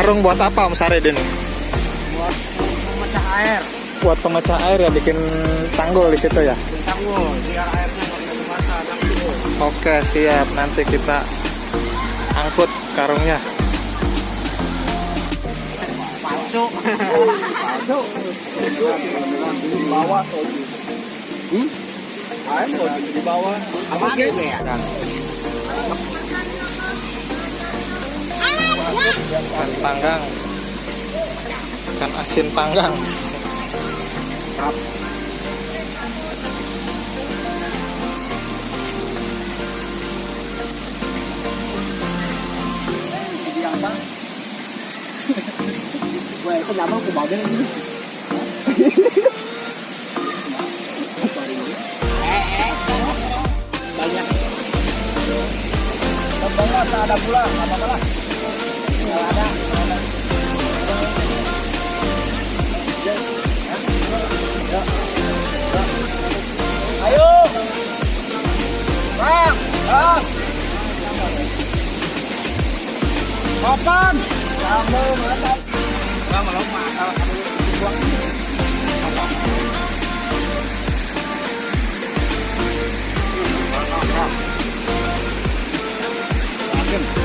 Karung buat apa Om Sarid ini? Buat pemecah air. Buat pemecah air ya, bikin tanggul di situ ya. Tanggul biar airnya nggak bisa basah. Oke siap, nanti kita angkut karungnya. Palsu. Palsu. Di bawah soju. Air soju di bawah. Apa gitu ya? Ikan panggang, ikan asin panggang. Jadi apa? Gue itu nyaman aku bagian ini. Banyak. Banyak ada pula, nggak apa-apa lah. Ada. Ayo. Bang, bang. Kapan? Kamu mantap. Enggak malah mahal. Buang. Yakin?